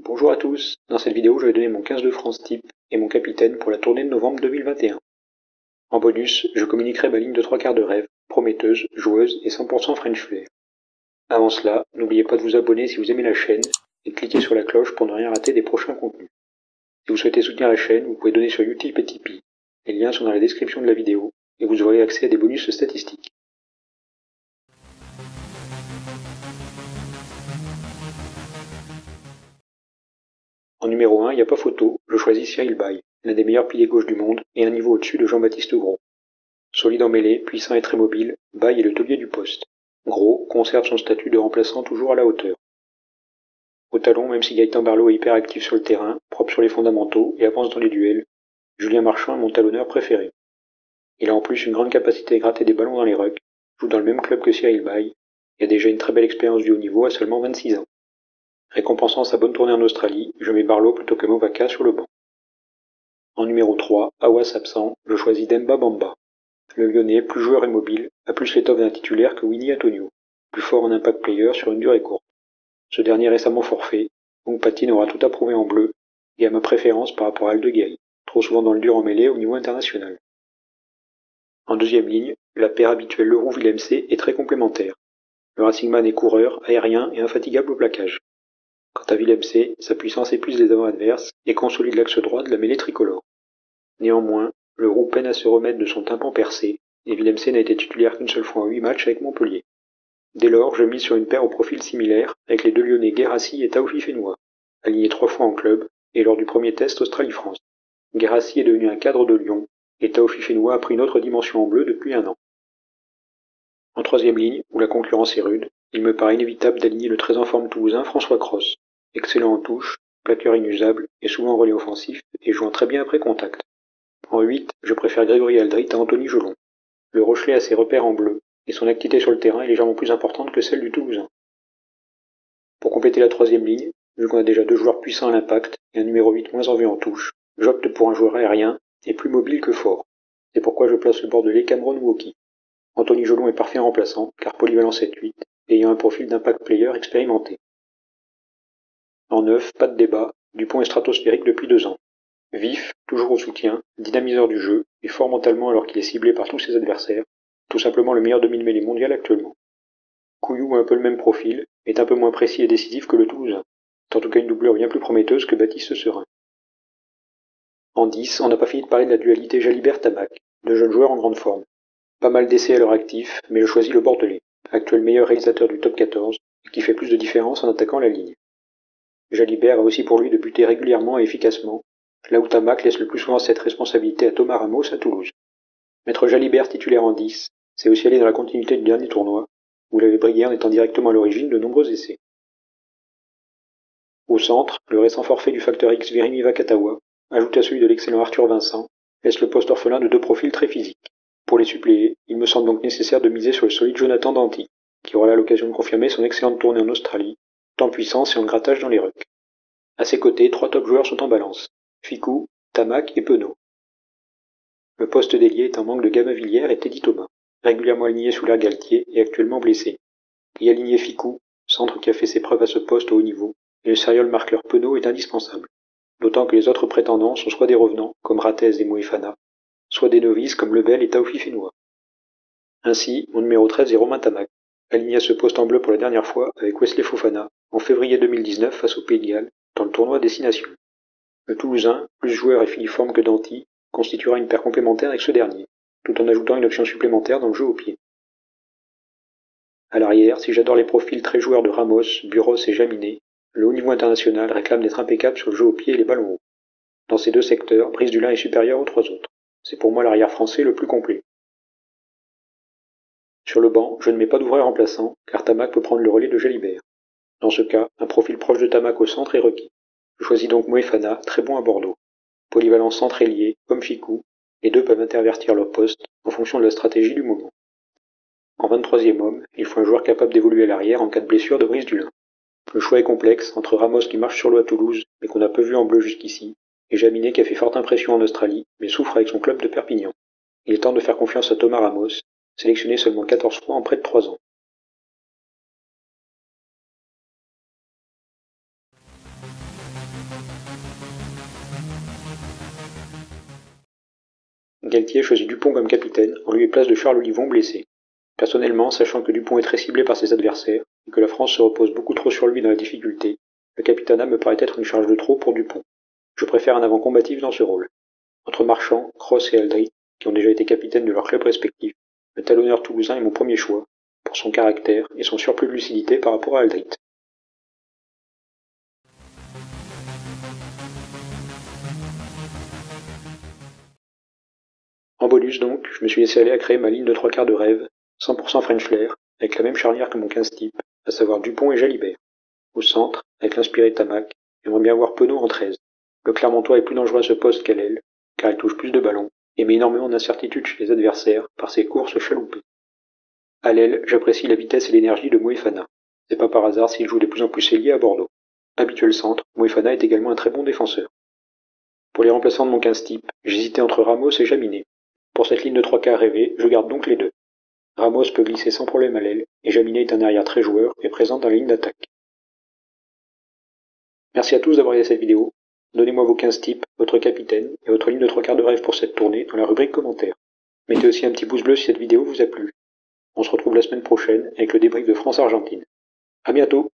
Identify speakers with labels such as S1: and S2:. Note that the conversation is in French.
S1: Bonjour à tous, dans cette vidéo je vais donner mon 15 de France type et mon capitaine pour la tournée de novembre 2021. En bonus, je communiquerai ma ligne de 3/4 de rêve, prometteuse, joueuse et 100% French Flair. Avant cela, n'oubliez pas de vous abonner si vous aimez la chaîne et de cliquer sur la cloche pour ne rien rater des prochains contenus. Si vous souhaitez soutenir la chaîne, vous pouvez donner sur Utip et Tipeee. Les liens sont dans la description de la vidéo et vous aurez accès à des bonus statistiques. En numéro 1, il n'y a pas photo, je choisis Cyril Baille, l'un des meilleurs piliers gauche du monde et un niveau au-dessus de Jean-Baptiste Gros. Solide en mêlée, puissant et très mobile, Baille est le taulier du poste. Gros conserve son statut de remplaçant toujours à la hauteur. Au talon, même si Gaëtan Barlow est hyper actif sur le terrain, propre sur les fondamentaux et avance dans les duels, Julien Marchand est mon talonneur préféré. Il a en plus une grande capacité à gratter des ballons dans les rucks, joue dans le même club que Cyril Baille, et a déjà une très belle expérience du haut niveau à seulement 26 ans. Récompensant sa bonne tournée en Australie, je mets Barlow plutôt que Movaka sur le banc. En numéro 3, Awas absent, je choisis Demba Bamba. Le Lyonnais, plus joueur et mobile, a plus l'étoffe d'un titulaire que Winnie Antonio, plus fort en impact player sur une durée courte. Ce dernier récemment forfait, donc Patine aura tout approuvé en bleu, et à ma préférence par rapport à Aldeguerri, trop souvent dans le dur en mêlée au niveau international. En deuxième ligne, la paire habituelle Leroux-Villemc est très complémentaire. Le Racingman est coureur, aérien et infatigable au plaquage. Quant à Villemc, sa puissance épuise les avants adverses et consolide l'axe droit de la mêlée tricolore. Néanmoins, Leroux peine à se remettre de son tympan percé, et Villemc n'a été titulaire qu'une seule fois en 8 matchs avec Montpellier. Dès lors, je mise sur une paire au profil similaire, avec les deux Lyonnais Guérassi et Taofi Fennois, alignés 3 fois en club, et lors du premier test Australie-France. Guérassi est devenu un cadre de Lyon, et Taofi Fennois a pris une autre dimension en bleu depuis 1 an. En troisième ligne, où la concurrence est rude, il me paraît inévitable d'aligner le très en forme toulousain François Cros, excellent en touche, plaqueur inusable et souvent en relais offensif, et jouant très bien après contact. En 8, je préfère Grégory Aldrit à Anthony Jolon. Le Rochelet a ses repères en bleu, et son activité sur le terrain est légèrement plus importante que celle du Toulousain. Pour compléter la troisième ligne, vu qu'on a déjà 2 joueurs puissants à l'impact et un numéro 8 moins en vue en touche, j'opte pour un joueur aérien et plus mobile que fort. C'est pourquoi je place le Bordelais Cameron Wauquiez. Anthony Jolon est parfait en remplaçant, car polyvalent 7-8, ayant un profil d'impact player expérimenté. En 9, pas de débat, Dupont est stratosphérique depuis 2 ans. Vif, toujours au soutien, dynamiseur du jeu, et fort mentalement alors qu'il est ciblé par tous ses adversaires, tout simplement le meilleur demi-de-mêlée mondial actuellement. Couillou a un peu le même profil, est un peu moins précis et décisif que le Toulousain. C'est en tout cas une doublure bien plus prometteuse que Baptiste Serin. En 10, on n'a pas fini de parler de la dualité Jalibert-Tamac, 2 jeunes joueurs en grande forme. Pas mal d'essais à leur actif, mais je choisis le Bordelais, actuel meilleur réalisateur du top 14, et qui fait plus de différence en attaquant la ligne. Jalibert a aussi pour lui de buter régulièrement et efficacement, là où Tamac laisse le plus souvent cette responsabilité à Thomas Ramos à Toulouse. Mettre Jalibert titulaire en 10, c'est aussi aller dans la continuité du dernier tournoi, où il avait brillé en étant directement à l'origine de nombreux essais. Au centre, le récent forfait du facteur X Virimi Vakatawa, ajouté à celui de l'excellent Arthur Vincent, laisse le poste orphelin de 2 profils très physiques. Pour les suppléer, il me semble donc nécessaire de miser sur le solide Jonathan Danty, qui aura là l'occasion de confirmer son excellente tournée en Australie, tant en puissance et en grattage dans les rucks. À ses côtés, 3 top joueurs sont en balance, Ficou, Tamac et Penaud. Le poste d'ailier est en manque de Gamavillière et Teddy Thomas, régulièrement aligné sous l'air Galtier et actuellement blessé. Y aligner Ficou, centre qui a fait ses preuves à ce poste au haut niveau, et le serial marqueur Penaud est indispensable, d'autant que les autres prétendants sont soit des revenants, comme Ratez et Moefana, soit des novices comme Lebel et Taofi Fennois. Ainsi, mon numéro 13 est Romain Tamac, aligné à ce poste en bleu pour la dernière fois avec Wesley Fofana, en février 2019 face au Pays de Galles, dans le tournoi Destination. Le Toulousain, plus joueur et filiforme que Danty, constituera une paire complémentaire avec ce dernier, tout en ajoutant une option supplémentaire dans le jeu au pied. À l'arrière, si j'adore les profils très joueurs de Ramos, Buros et Jaminet, le haut niveau international réclame d'être impeccable sur le jeu au pied et les ballons hauts. Dans ces 2 secteurs, Brice Dulin est supérieur aux 3 autres. C'est pour moi l'arrière français le plus complet. Sur le banc, je ne mets pas d'ouvreur remplaçant, car Tamac peut prendre le relais de Jalibert. Dans ce cas, un profil proche de Tamac au centre est requis. Je choisis donc Moefana, très bon à Bordeaux. Polyvalent centre ailier, comme Ficou, les 2 peuvent intervertir leur poste en fonction de la stratégie du moment. En 23e homme, il faut un joueur capable d'évoluer à l'arrière en cas de blessure de Brice Dulin. Le choix est complexe entre Ramos qui marche sur l'eau à Toulouse, mais qu'on a peu vu en bleu jusqu'ici, et Jaminet qui a fait forte impression en Australie, mais souffre avec son club de Perpignan. Il est temps de faire confiance à Thomas Ramos, sélectionné seulement 14 fois en près de 3 ans. Galtier choisit Dupont comme capitaine en lieu et place de Charles Olivon blessé. Personnellement, sachant que Dupont est très ciblé par ses adversaires et que la France se repose beaucoup trop sur lui dans la difficulté, le capitanat me paraît être une charge de trop pour Dupont. Je préfère un avant combatif dans ce rôle. Entre Marchand, Cross et Aldrit, qui ont déjà été capitaines de leurs clubs respectifs, le talonneur toulousain est mon premier choix, pour son caractère et son surplus de lucidité par rapport à Aldrit. En bonus donc, je me suis laissé aller à créer ma ligne de 3/4 de rêve, 100% French Flair, avec la même charnière que mon 15 type, à savoir Dupont et Jalibert. Au centre, avec l'inspiré Tamac, j'aimerais bien voir Penaud en 13. Le Clermontois est plus dangereux à ce poste qu'à l'aile, car il touche plus de ballons, et met énormément d'incertitude chez les adversaires par ses courses chaloupées. À l'aile, j'apprécie la vitesse et l'énergie de Moefana. C'est pas par hasard s'il joue de plus en plus ailier à Bordeaux. Habituel centre, Moefana est également un très bon défenseur. Pour les remplaçants de mon 15 type, j'hésitais entre Ramos et Jaminet. Pour cette ligne de 3/4 rêvée, je garde donc les deux. Ramos peut glisser sans problème à l'aile, et Jaminet est un arrière très joueur et présent dans la ligne d'attaque. Merci à tous d'avoir regardé cette vidéo. Donnez-moi vos 15 types, votre capitaine et votre ligne de 3/4 de rêve pour cette tournée dans la rubrique commentaires. Mettez aussi un petit pouce bleu si cette vidéo vous a plu. On se retrouve la semaine prochaine avec le débrief de France-Argentine. À bientôt!